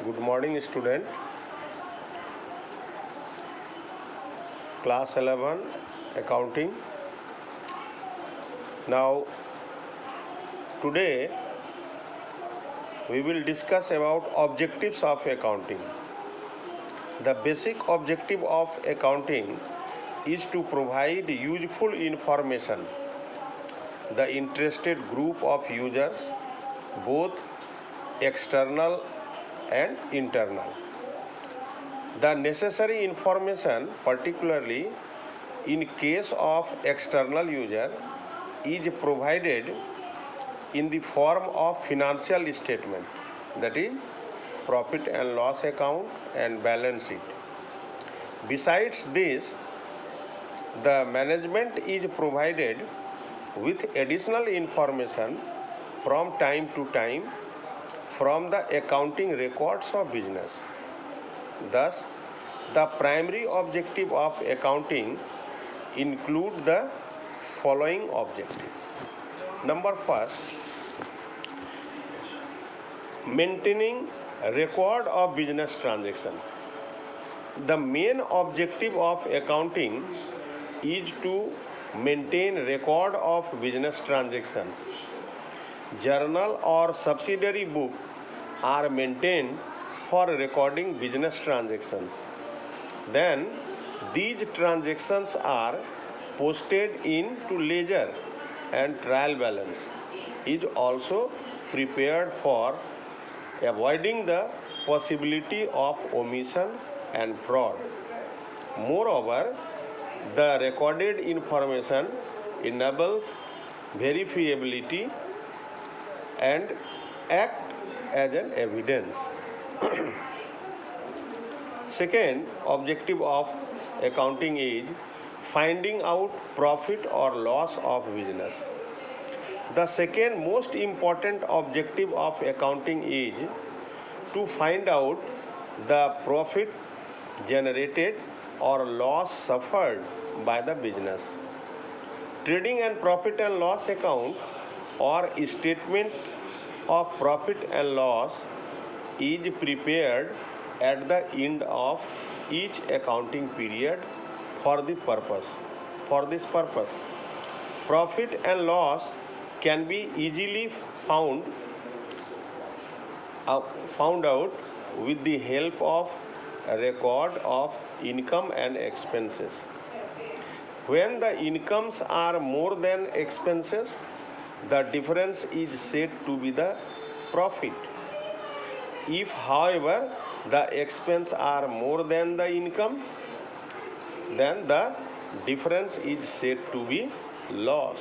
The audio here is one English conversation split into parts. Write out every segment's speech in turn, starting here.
Good morning, student. Class 11, Accounting. Now, today we will discuss about objectives of accounting. The basic objective of accounting is to provide useful information the interested group of users, both external and internal. The necessary information, particularly in case of external user, is provided in the form of financial statement, that is profit and loss account and balance sheet. Besides this, the management is provided with additional information from time to time from the accounting records of business. Thus, the primary objective of accounting include the following objective. Number first, maintaining record of business transaction. The main objective of accounting is to maintain record of business transactions. Journal or subsidiary book are maintained for recording business transactions. Then these transactions are posted into ledger and trial balance is also prepared for avoiding the possibility of omission and fraud. Moreover, the recorded information enables verifiability and act as an evidence. Second objective of accounting is finding out profit or loss of business. The second most important objective of accounting is to find out the profit generated or loss suffered by the business. Trading and profit and loss account or statement of profit and loss is prepared at the end of each accounting period for this purpose. Profit and loss can be easily found out with the help of a record of income and expenses. When the incomes are more than expenses, the difference is said to be the profit. If, however, the expense are more than the income, then the difference is said to be loss.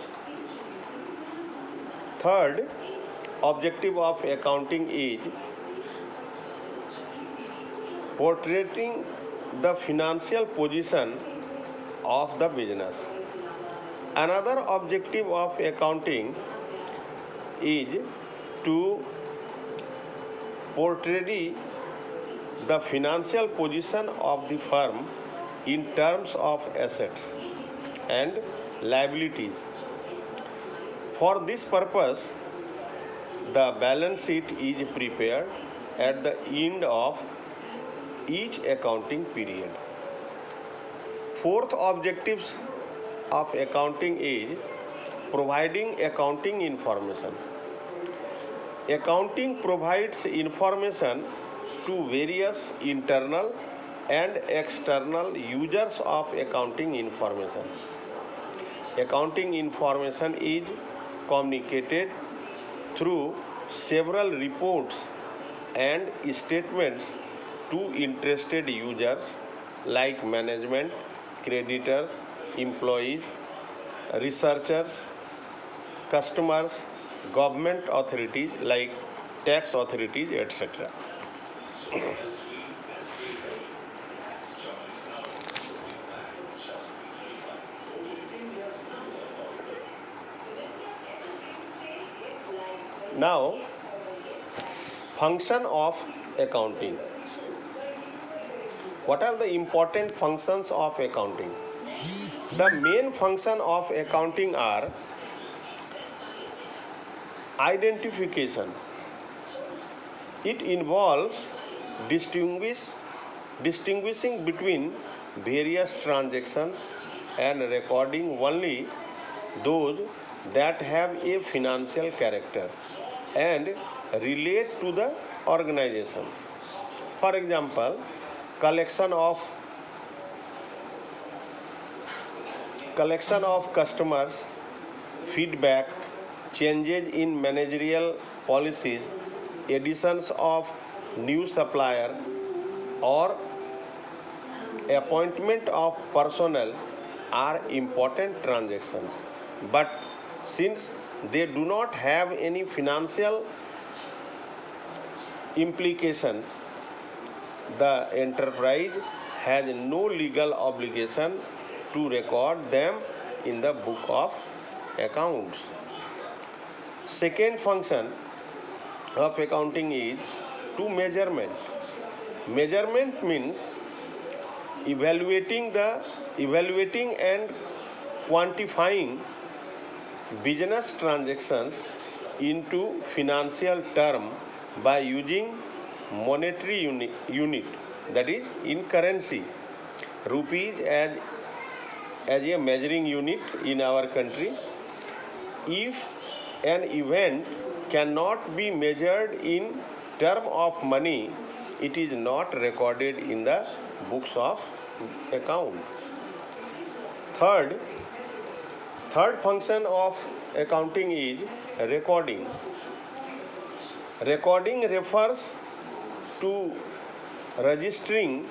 Third objective of accounting is portraying the financial position of the business. Another objective of accounting is to portray the financial position of the firm in terms of assets and liabilities. For this purpose, the balance sheet is prepared at the end of each accounting period. Fourth objectives of accounting is providing accounting information. Accounting provides information to various internal and external users of accounting information. Accounting information is communicated through several reports and statements to interested users like management, creditors, employees, researchers, customers, government authorities like tax authorities, etc. Now, function of accounting. What are the important functions of accounting? The main function of accounting are identification. It involves distinguish distinguishing between various transactions and recording only those that have a financial character and relate to the organization. For example, collection of customers feedback, changes in managerial policies, additions of new supplier, or appointment of personnel are important transactions. But since they do not have any financial implications, the enterprise has no legal obligation to record them in the book of accounts. Second function of accounting is to measurement. Measurement means evaluating and quantifying business transactions into financial term by using monetary unit, that is in currency. Rupees as a measuring unit in our country. If an event cannot be measured in term of money, it is not recorded in the books of account. Third function of accounting is recording. Recording refers to registering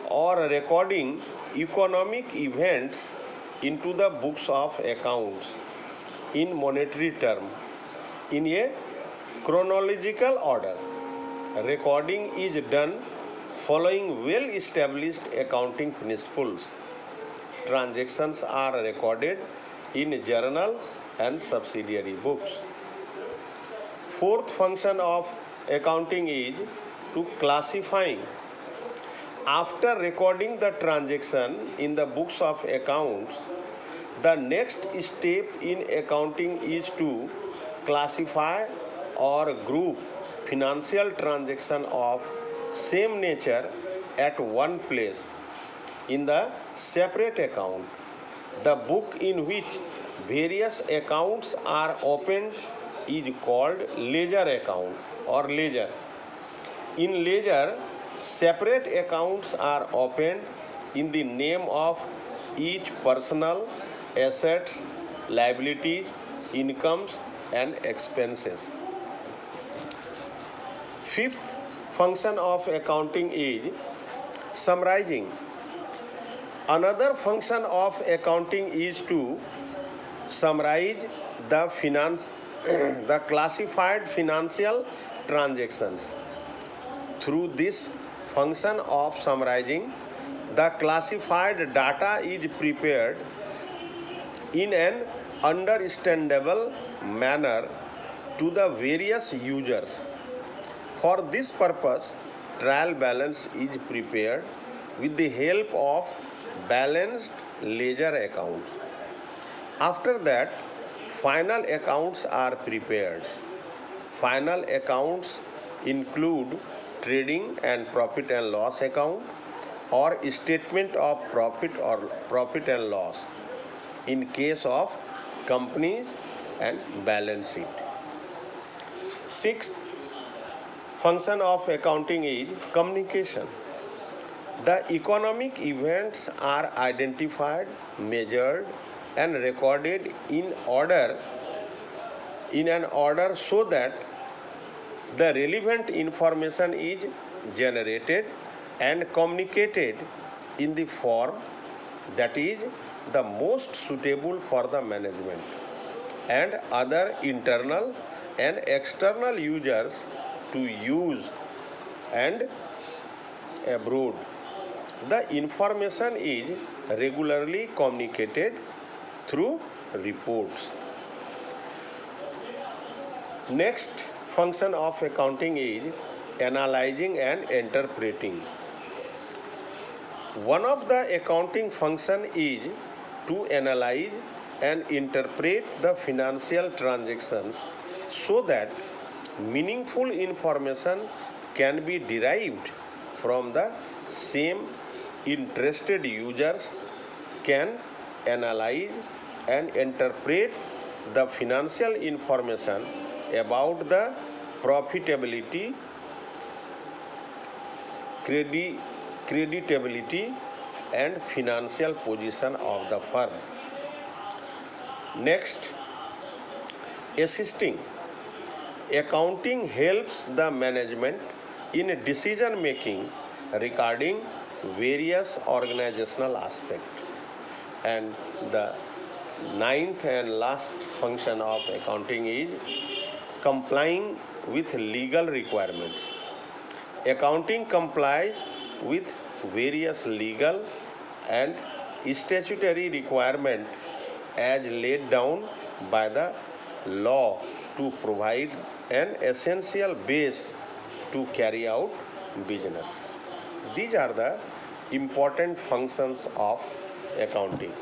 or recording economic events into the books of accounts in monetary term in a chronological order. Recording is done following well-established accounting principles. Transactions are recorded in journal and subsidiary books. Fourth function of accounting is to classifying. After recording the transaction in the books of accounts, the next step in accounting is to classify or group financial transaction of same nature at one place in the separate account. The book in which various accounts are opened is called ledger account or ledger. In ledger, separate accounts are opened in the name of each personal, assets, liabilities, incomes and expenses. Fifth function of accounting is summarizing. Another function of accounting is to summarize the classified financial transactions. Through this function of summarizing, the classified data is prepared in an understandable manner to the various users. For this purpose, trial balance is prepared with the help of balanced ledger accounts. After that, final accounts are prepared. Final accounts include trading and profit and loss account or statement of profit and loss in case of companies and balance sheet. Sixth function of accounting is communication. The economic events are identified, measured and recorded in an order so that the relevant information is generated and communicated in the form that is the most suitable for the management and other internal and external users to use and abroad. The information is regularly communicated through reports. Next function of accounting is analyzing and interpreting. One of the accounting function is to analyze and interpret the financial transactions so that meaningful information can be derived from the same interested users can analyze and interpret the financial information about the profitability, creditability and financial position of the firm. Next, assisting. Accounting helps the management in decision making regarding various organizational aspects. And the ninth and last function of accounting is complying with legal requirements. Accounting complies with various legal and statutory requirements as laid down by the law to provide an essential base to carry out business. These are the important functions of accounting.